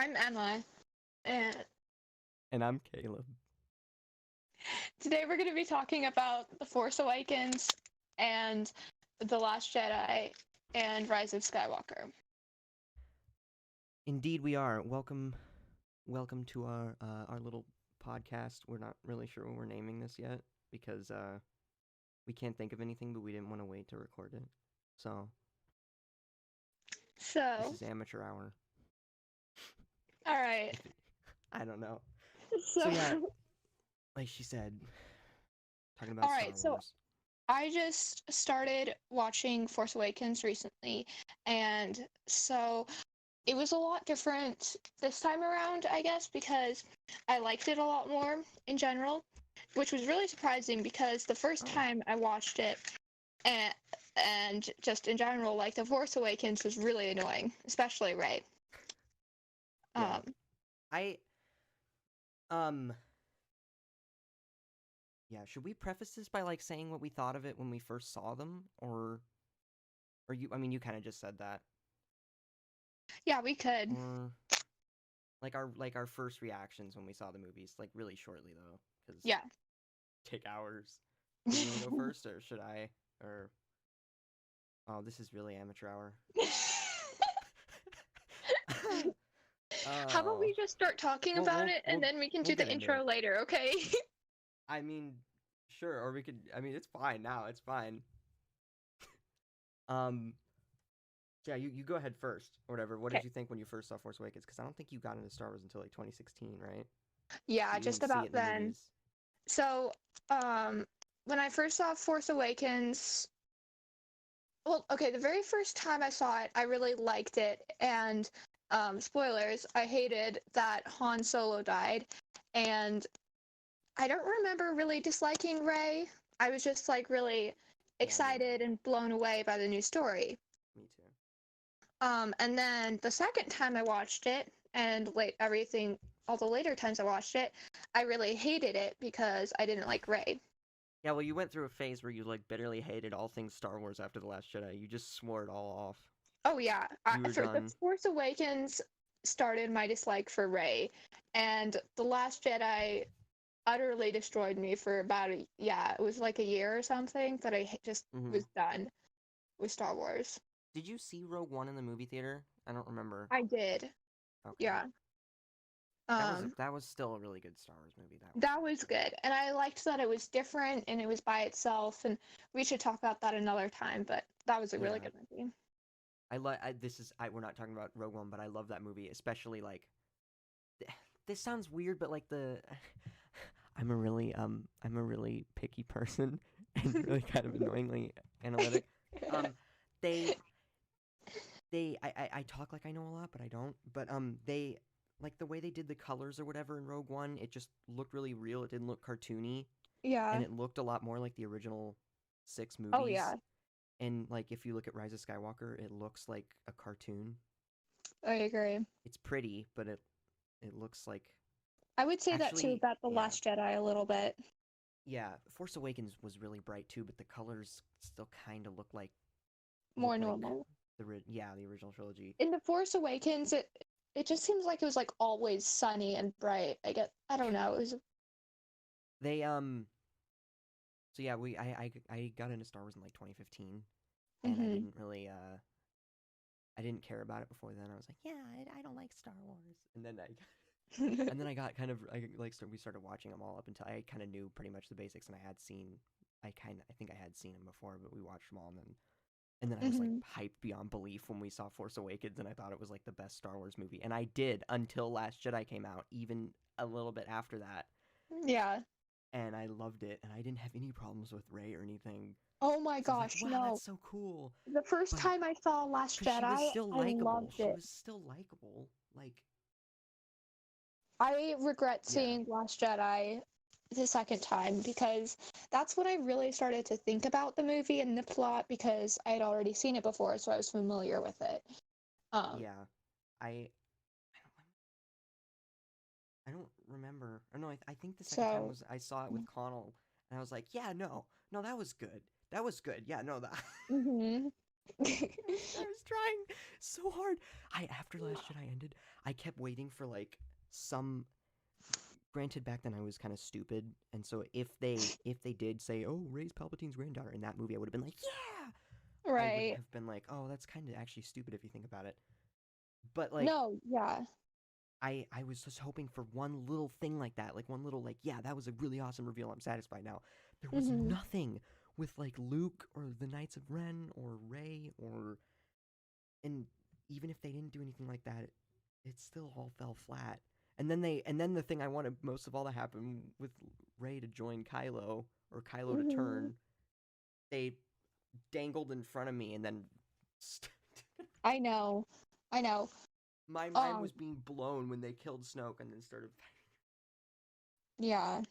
I'm Emma, and And I'm Caleb. today we're going to be talking about The Force Awakens and The Last Jedi and Rise of Skywalker. Indeed, we are. Welcome to our little podcast. We're not really sure what we're naming this yet because we can't think of anything, but we didn't want to wait to record it. So this is amateur hour. All right. I don't know. So yeah, like she said, talking about all right, Star Wars. I just started watching Force Awakens recently, and so it was a lot different this time around, I guess, because I liked it a lot more in general, which was really surprising because the first time I watched it, and just in general, like The Force Awakens was really annoying, especially Rey. Yeah. Yeah, should we preface this by like saying what we thought of it when we first saw them, or you? I mean, you kind of just said that. Yeah, we could. Or like our first reactions when we saw the movies, like really shortly though, because yeah, take hours. Do you want to go first, or should I? Or oh, this is really amateur hour. How about we just start talking about it, and then we can do the intro later, okay? I mean, sure, or we could. I mean, it's fine now. It's fine. Yeah, you go ahead first, or whatever. What did you think when you first saw Force Awakens? Because I don't think you got into Star Wars until like 2016, right? Yeah, so just about then. So, when I first saw Force Awakens, well, okay, the very first time I saw it, I really liked it, and spoilers, I hated that Han Solo died, and I don't remember really disliking Rey. I was just like really excited and blown away by the new story. Me too. And then the second time I watched it, and all the later times I watched it, I really hated it because I didn't like Rey. Yeah, well, you went through a phase where you like bitterly hated all things Star Wars after The Last Jedi. You just swore it all off. Oh yeah, The Force Awakens started my dislike for Rey, and The Last Jedi utterly destroyed me for about it was like a year or something that I just was done with Star Wars. Did you see Rogue One in the movie theater? I don't remember. I did. Okay. Yeah. That was still a really good Star Wars movie. That was good, and I liked that it was different and it was by itself. And we should talk about that another time. But that was a really good movie. We're not talking about Rogue One, but I love that movie, especially like. This sounds weird, but like I'm a really picky person and really kind of annoyingly analytic. I talk like I know a lot, but I don't. But they like the way they did the colors or whatever in Rogue One. It just looked really real. It didn't look cartoony. Yeah. And it looked a lot more like the original 6 movies. Oh yeah. And like if you look at Rise of Skywalker, it looks like a cartoon. I agree. It's pretty, but it looks like. I would say that too about The Last Jedi a little bit. Yeah, Force Awakens was really bright too, but the colors still kind of look like more normal. The original trilogy. In The Force Awakens, it just seems like it was like always sunny and bright. I don't know. It was. They So yeah, I got into Star Wars in like 2015, and I didn't really I didn't care about it before then. I was like, yeah, I don't like Star Wars, and then I got kind of we started watching them all up until I kind of knew pretty much the basics, and I think I had seen them before, but we watched them all, and then I was like hyped beyond belief when we saw Force Awakens, and I thought it was like the best Star Wars movie, and I did until Last Jedi came out, even a little bit after that. Yeah. And I loved it, and I didn't have any problems with Rey or anything. Oh my gosh, like, wow, no! That's so cool. The first time I saw Last Jedi, I loved it. She was still likable. Like, I regret seeing Last Jedi the second time because that's when I really started to think about the movie and the plot because I had already seen it before, so I was familiar with it. I don't remember. Or no, I think the second time was I saw it with Connell, and I was like, yeah, no, that was good. That was good. Yeah, no, that. I was trying so hard. After Last Jedi ended, I kept waiting for like some. Granted, back then I was kind of stupid, and so if they did say, "Oh, Rey's Palpatine's granddaughter" in that movie, I would have been like, "Yeah." I wouldn't Right. have been like, "Oh, that's kind of actually stupid if you think about it." But like, No, yeah. I was just hoping for one little thing like that, like one little like, yeah, that was a really awesome reveal. I'm satisfied now. There was Hmm. nothing with like Luke or the Knights of Ren or Rey or and even if they didn't do anything like that, it still all fell flat. And then the thing I wanted most of all to happen with Rey to join Kylo or Kylo to Hmm. turn, they dangled in front of me and then I know. I know. my mind Um, was being blown when they killed Snoke and then started. yeah.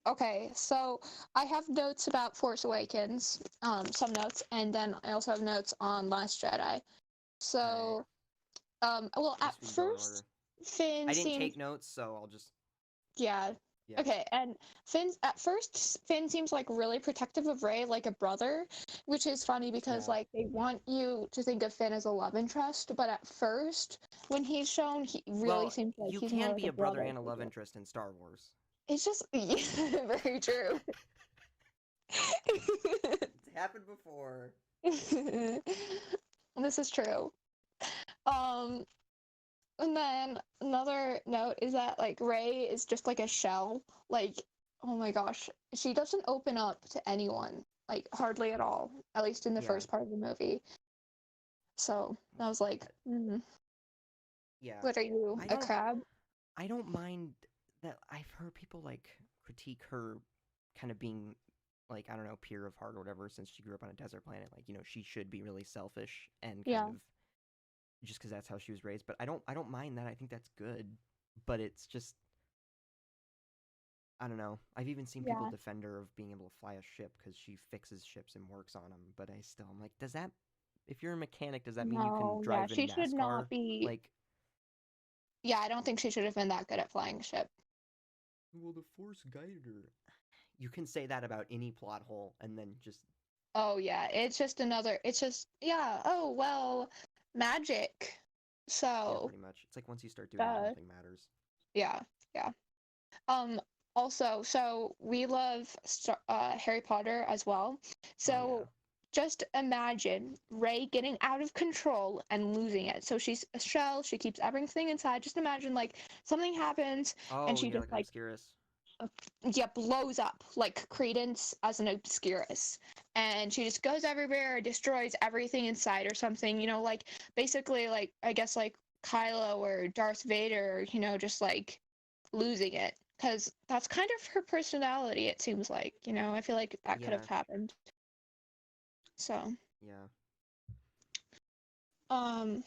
Okay, so I have notes about Force Awakens, some notes, and then I also have notes on Last Jedi. All right, So, well, I guess at we can go in first, order. Finn I didn't seems, take notes, so I'll just yeah, yeah. okay, and at first, Finn seems like really protective of Rey, like a brother, which is funny because Yeah. like they want you to think of Finn as a love interest, but at first, when he's shown, he really Well, seems like you he's more can like be a a brother brother and a love figure. interest in Star Wars. It's just very true. It's happened before. This is true. Um, and then another note is that like Rey is just like a shell. Like, oh my gosh, she doesn't open up to anyone, like hardly at all, at least in the Yeah, first part of the movie. So I that's was like, bad. Yeah, what are you, I a don't. crab? I don't mind that. I've heard people like critique her, kind of being like I don't know, pure of heart or whatever. Since she grew up on a desert planet, like she should be really selfish and kind Yeah, of just because that's how she was raised. But I don't mind that. I think that's good. But it's just I don't know. I've even seen people yeah. defend her of being able to fly a ship because she fixes ships and works on them. But I'm like, does that? If you're a mechanic, does that mean you can No, yeah, drive in she should NASCAR? not be. Like, Yeah, I don't think she should have been that good at flying a ship. well, the Force guided her. You can say that about any plot hole, and then just Oh yeah, it's just another. It's just yeah. Oh well, magic. yeah, So pretty much. It's like once you start doing that, nothing matters. yeah, yeah. Um. Also, so we love Harry Potter as well. Oh yeah, So just imagine Rey getting out of control and losing it. So she's a shell. She keeps everything inside. Just imagine like something happens and oh she yeah, just like like Obscurus. yeah, blows up like Credence as an Obscurus. And she just goes everywhere, destroys everything inside or something, like basically like I guess like Kylo or Darth Vader, just like losing it. Because that's kind of her personality, it seems like, I feel like that could have Yeah, happened. So, yeah. um,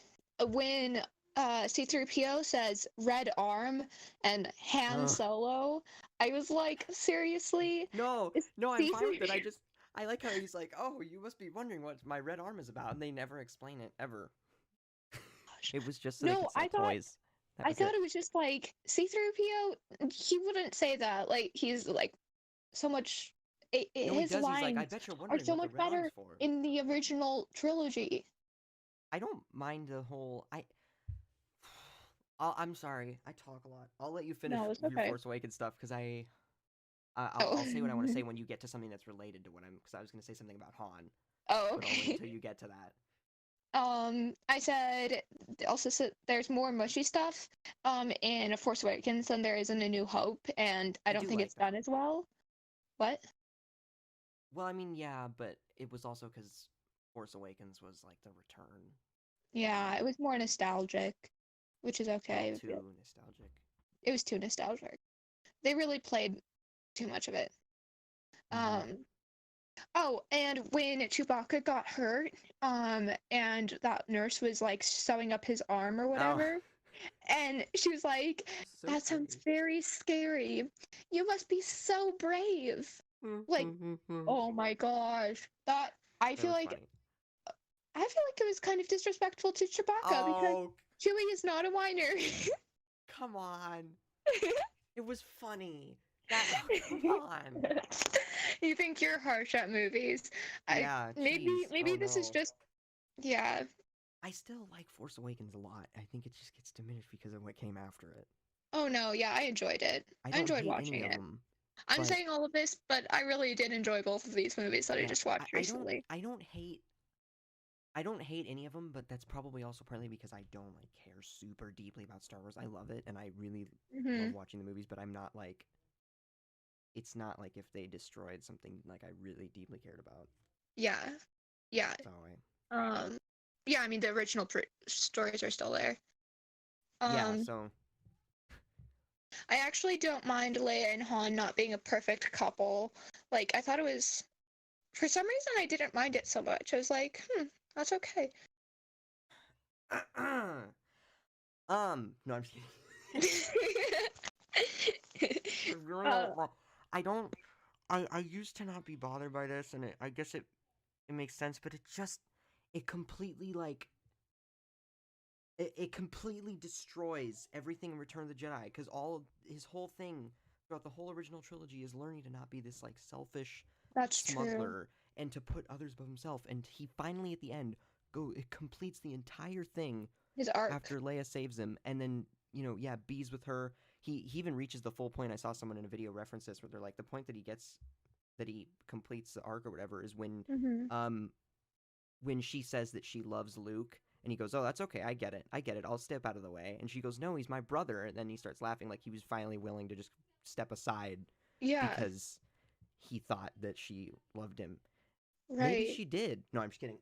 when C3PO says red arm and Han Ugh. Solo, I was like, seriously? No, Is no, I'm fine with it. C3PO I like how he's like, oh, you must be wondering what my red arm is about, and they never explain it ever. It was just so they No, could sell toys. That I was thought it. it was just like C3PO. He wouldn't say that. Like he's like so much. No, he His does. He's like, I lines bet you're are wondering so what the much red arm's better for. in the original trilogy. I don't mind the whole. I'm sorry. I talk a lot. I'll let you finish No, it's your okay. Force Awakens stuff because I'll Oh, I'll say what I want to say when you get to something that's related to what I'm because I was gonna say something about Han, oh, but I'll wait okay. until you get to that. I said also said there's more mushy stuff in A Force Awakens than there is in A New Hope, and I I don't do think like it's done that. as well. What? Well, I mean, yeah, but it was also because Force Awakens was like the return, Yeah, it and was more nostalgic, which is a little okay. too nostalgic. It was too nostalgic. They really played too much of it. Mm-hmm. Um, oh, and when Chewbacca got hurt, and that nurse was like sewing up his arm or Oh, whatever, and she was like, so "That sounds scary. very scary. You must be so brave." Like, oh my gosh, that I That feel was like funny. it was kind of disrespectful to Chewbacca because Oh, Chewie is not a whiner. come on. It was funny. Come on. You think you're harsh at movies. Yeah, Maybe jeez. Oh this is no. just, yeah. I still like Force Awakens a lot. I think it just gets diminished because of what came after it. Oh no, yeah, I enjoyed it. I I don't enjoyed hate any watching of it. them, I'm but saying all of this, but I really did enjoy both of these movies that I yeah, just watched recently. I don't hate any of them, but that's probably also partly because I don't like care super deeply about Star Wars. I love it and I really love Hmm. watching the movies, but I'm not like it's not like if they destroyed something like I really deeply cared about. Yeah, yeah. So Um, yeah. I mean, the original stories are still there. yeah, Um, so I actually don't mind Leia and Han not being a perfect couple. Like, I thought it was, for some reason, I didn't mind it so much. I was like, that's okay. no, I'm just kidding. uh, I don't I used to not be bothered by this and I guess it makes sense, but it completely like it completely destroys everything in Return of the Jedi because all of his whole thing throughout the whole original trilogy is learning to not be this like selfish that's true. smuggler and to put others above himself. And he finally at the end it completes the entire thing His arc. after Leia saves him, and then yeah, bees with her. He even reaches the full point. I saw someone in a video reference this where they're like the point that he completes the arc or whatever is Hmm. when she says that she loves Luke, and he goes, "Oh, that's okay. I get it. I'll step out of the way." And she goes, "No, he's my brother." And then he starts laughing like he was finally willing to just step aside Yeah, because he thought that she loved him. Maybe right. she did. No, I'm just kidding.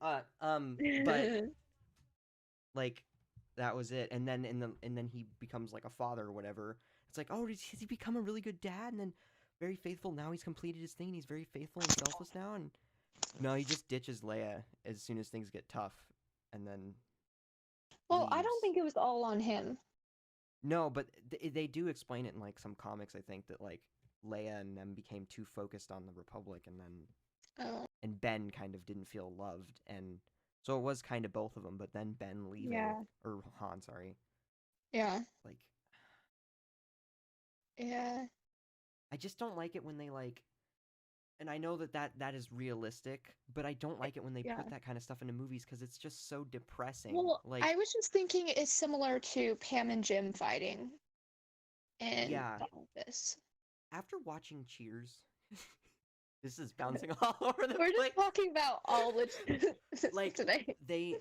But like that was it. And then he becomes like a father or whatever. It's like, oh, has he become a really good dad? And then very faithful. Now he's completed his thing. And he's very faithful and selfless now. And no, he just ditches Leia as soon as things get tough, and then Well, I don't leaves. think it was all on him. No, but they do explain it in like some comics. I think that like Leia and them became too focused on the Republic, and then Oh, Ben kind of didn't feel loved, and so it was kind of both of them. But then Ben leaving, yeah, or Han, sorry, yeah, like yeah, I just don't like it when they like. And I know that that is realistic, but I don't like it when they yeah. put that kind of stuff into movies because it's just so depressing. Well, Like, I was just thinking it's similar to Pam and Jim fighting in yeah, the office. after watching Cheers, this is bouncing all over the We're place. just talking about all the Like today. they,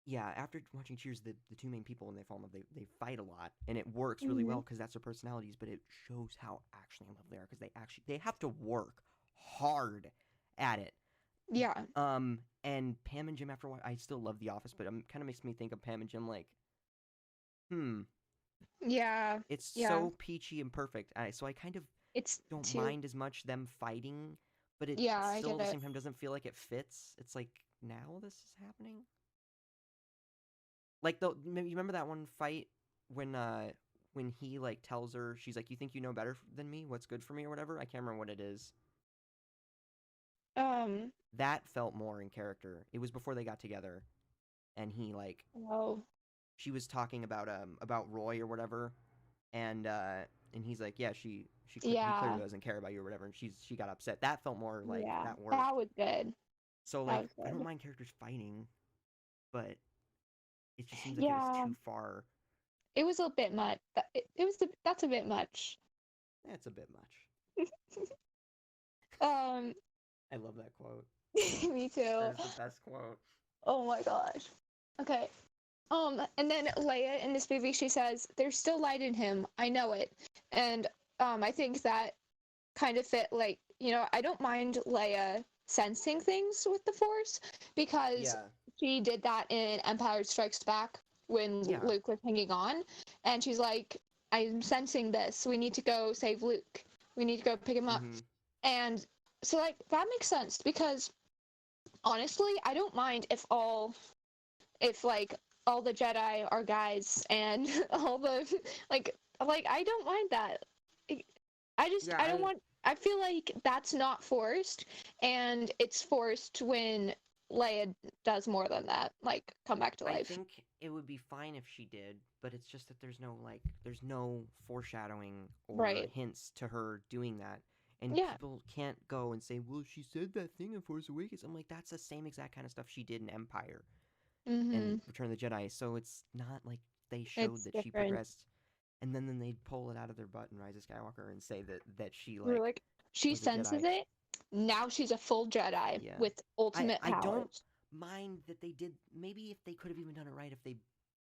yeah, after watching Cheers, the two main people when they fall in love, they fight a lot, and it works really Hmm. well because that's their personalities. But it shows how actually in love they are because they have to work hard at it. Yeah, And Pam and Jim after what I still love The Office, but it kind of makes me think of Pam and Jim like, hmm, yeah, it's yeah. so peachy and perfect. So I kind of It's don't too. mind as much them fighting, but it Yeah, I still get at the it. same time doesn't feel like it fits. It's like now this is happening. Like the you remember that one fight when he like tells her she's like, "You think you know better than me? What's good for me or whatever?" I can't remember what it is. Um. That felt more in character. It was before they got together, and he like Oh. she was talking about Roy or whatever, and he's like, yeah, he clearly Yeah. doesn't care about you or whatever, and she got upset. That felt more like Yeah. that That worked. was good. So That like was I don't good. mind characters fighting, but it just seems like it was Yeah. too far. It was a bit much. It was. That's a bit much. That's a bit much. Um. I love that quote. Me too. That is the best quote. Oh my gosh. Okay. And then Leia in this movie, she says, "There's still light in him. I know it." And I think that kind of fit. Like, I don't mind Leia sensing things with the Force because Yeah, she did that in Empire Strikes Back when yeah. Luke was hanging on, and she's like, "I'm sensing this. We need to go save Luke. We need to go pick him up." Mm-hmm. And so, like, that makes sense because honestly, I don't mind if like all the Jedi are guys and all the like I don't mind that. Yeah, I don't want. I feel like that's not forced, and it's forced when Leia does more than that, like come back to I life. think it would be fine if she did, but it's just that there's no foreshadowing or Right. hints to her doing that. And Yeah. people can't go and say, well, she said that thing in Force Awakens. I'm like, that's the same exact kind of stuff she did in Empire and Mm-hmm. Return of the Jedi. So it's not like they showed It's that she different. progressed, and then they'd pull it out of their butt in Rise of Skywalker and say that she We're like like, she was a senses Jedi. it. Now she's a full Jedi Yeah. with ultimate I don't powers. mind that they did. Maybe if they could have even done it right, if they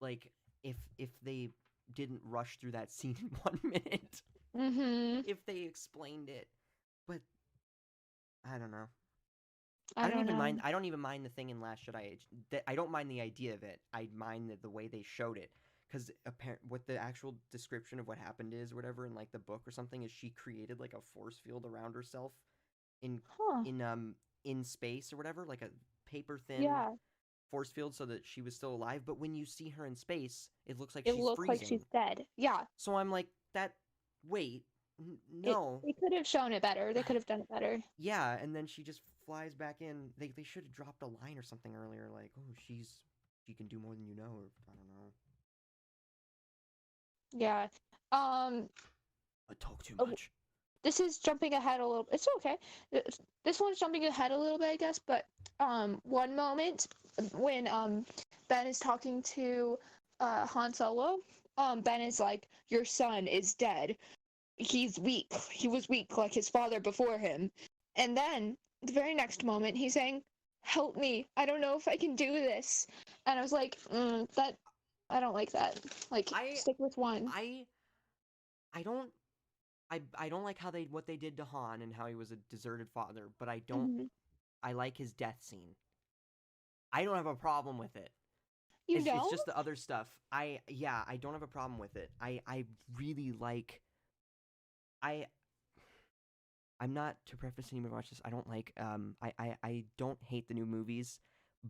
like if they didn't rush through that scene in 1 minute, Mm-hmm. if they explained it, but I don't know. I don't know. I don't even mind the thing in Last Jedi. I don't mind the idea of it. I mind the way they showed it. Because what the actual description of what happened is, or whatever, in like the book or something, is she created like a force field around herself in Huh. in um in space or whatever, like a paper thin Yeah. force field, so that she was still alive. But when you see her in space, it looks like It she's looks like she's freezing. dead. Yeah. So I'm like, that. Wait, It no. they could have shown it better. They could have done it better. Yeah, and then she just flies back in. They should have dropped a line or something earlier, like, oh, she can do more than you know, or I don't know. Yeah. Um I talk too oh, much. this is jumping ahead a little. It's okay. This one's jumping ahead a little bit, I guess, but one moment when Ben is talking to Han Solo, Ben is like, "Your son is dead. He's weak. He was weak like his father before him." And then the very next moment, he's saying, "Help me. I don't know if I can do this." And I was like, that I don't like that. Like, I stick with one. I I don't I don't like how what they did to Han and how he was a deserted father, but Hmm. I like his death scene. I don't have a problem with it. You It's don't? just the other stuff. I don't have a problem with it. I really like I I'm not, to preface anybody watch this, I don't like I don't hate the new movies,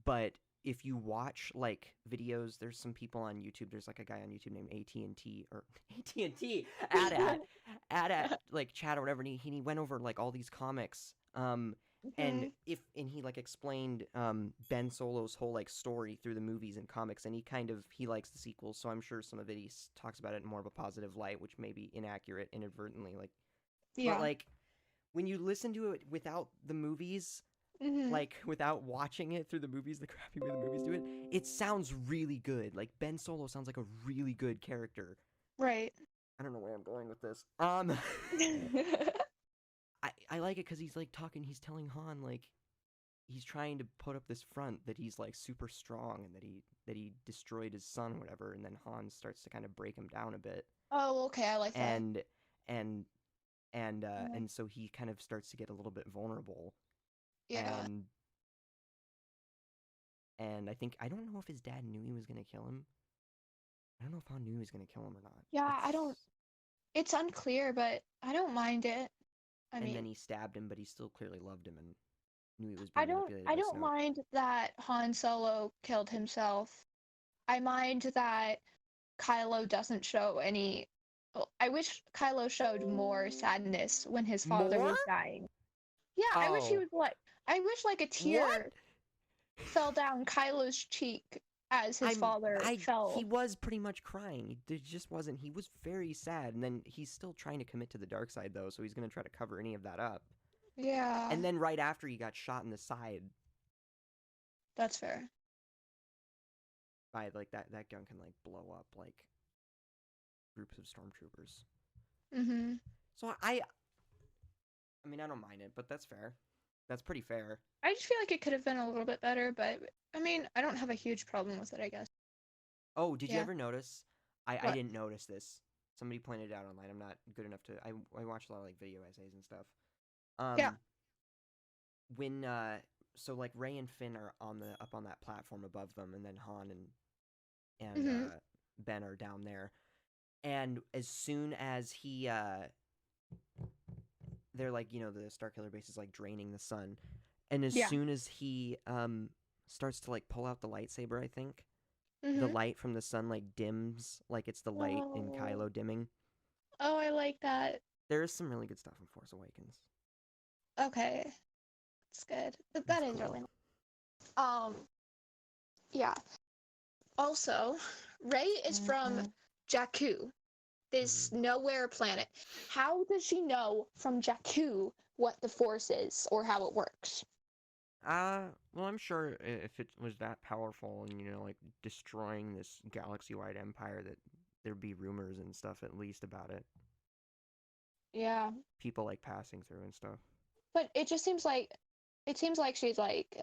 but if you watch like videos, there's some people on YouTube, there's like a guy on YouTube named AT&T or AT&T at like chat or whatever, and he went over like all these comics and Hmm. he like explained Ben Solo's whole like story through the movies and comics, and he likes the sequels, so I'm sure some of it talks about it in more of a positive light, which may be inaccurate inadvertently, like, but Yeah. like when you listen to it without the movies, Hmm. like without watching it through the movies, the crappy way the movies do it, it sounds really good. Like Ben Solo sounds like a really good character. Right. I don't know where I'm going with this. I like it because he's like talking. He's telling Han like he's trying to put up this front that he's like super strong and that he destroyed his son or whatever, and then Han starts to kind of break him down a bit, Oh, okay. I like that. and and Yeah. and so he kind of starts to get a little bit vulnerable, Yeah. and I think I don't know if his dad knew he was gonna kill him. I don't know if Han knew he was gonna kill him or not. Yeah, I don't. It's It's unclear, but I don't mind it. I And then mean, he stabbed him, but he still clearly loved him and knew he was I being don't. manipulated I by don't Snoke. mind that Han Solo killed himself. I mind that Kylo doesn't show any. Well, I wish Kylo showed more sadness when his father More? was dying. Yeah, I wish he Oh, was like. I wish like a what? tear fell down Kylo's cheek as his I'm father I He fell. was pretty much crying. It just wasn't. He was very sad, and then he's still trying to commit to the dark side though, so he's gonna try to cover any of that up. Yeah, And then right after he got shot in the side that's fair. by like that gun can like blow up like groups of stormtroopers. Mhm. So I mean I don't mind it, but that's fair. That's pretty fair. I just feel like it could have been a little bit better, but I mean, I don't have a huge problem with it, I guess. Oh, did you Yeah. ever notice? I What? didn't notice this. Somebody pointed it out online. I'm not good enough to. I watch a lot of like video essays and stuff. Yeah. Um, when so like Ray and Finn are on the up on that platform above them, and then Han and Mhm. Ben are down there. And as soon as they're like, the Starkiller base is like draining the sun, and as Yeah. soon as he starts to like pull out the lightsaber, I think the Mhm. light from the sun like dims, like it's the light in Oh. Kylo dimming. Oh, I like that. There is some really good stuff in Force Awakens. Okay. That's good. That It's is really cool. nice. Yeah. Also, Rey is from Jakku, this nowhere planet. How does she know from Jakku what the Force is or how it works? Well, I'm sure if it was that powerful and, like, destroying this galaxy-wide empire, that there'd be rumors and stuff at least about it. Yeah. People, like, passing through and stuff. But it seems like she's like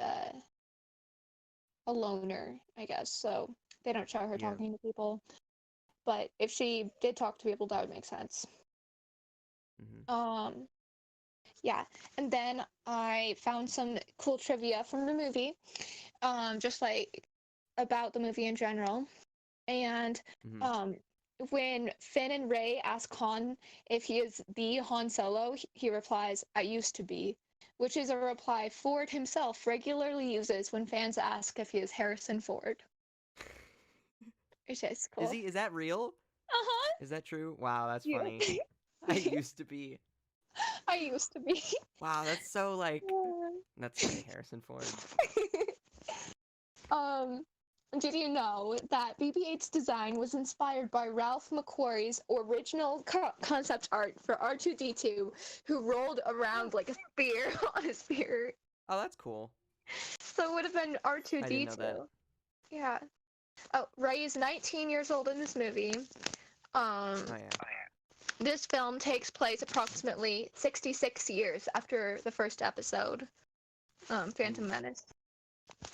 a loner, I guess. So they don't show her Yeah. talking to people. But if she did talk to people, that would make sense. Um, yeah. And then I found some cool trivia from the movie, just like about the movie in general. And when Finn and Rey ask Han if he is the Han Solo, he replies, "I used to be," which is a reply Ford himself regularly uses when fans ask if he is Harrison Ford. Which is cool. Is that real? Uh-huh. Is that true? Wow, that's Yeah. funny. I used to be. I used to be. Wow, that's so, like, that's very Harrison Ford. Did you know that BB-8's design was inspired by Ralph McQuarrie's original concept art for R2-D2, who rolled around like a spear on a spear? Oh, that's cool. So it would have been R2-D2. I didn't know that. Yeah. Oh, Rey is 19 years old in this movie. Oh, yeah. This film takes place approximately 66 years after the first episode, Phantom Menace.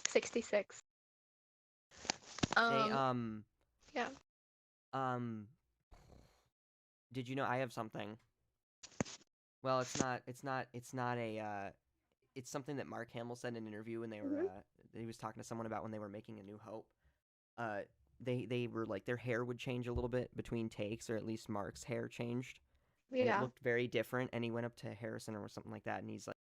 66. They, Yeah. Did you know I have something? Well, it's not a, it's something that Mark Hamill said in an interview when they were, he was talking to someone about when they were making A New Hope. They were like, their hair would change a little bit between takes, or at least Mark's hair changed. Yeah. And it looked very different, and he went up to Harrison or something like that, and he's like,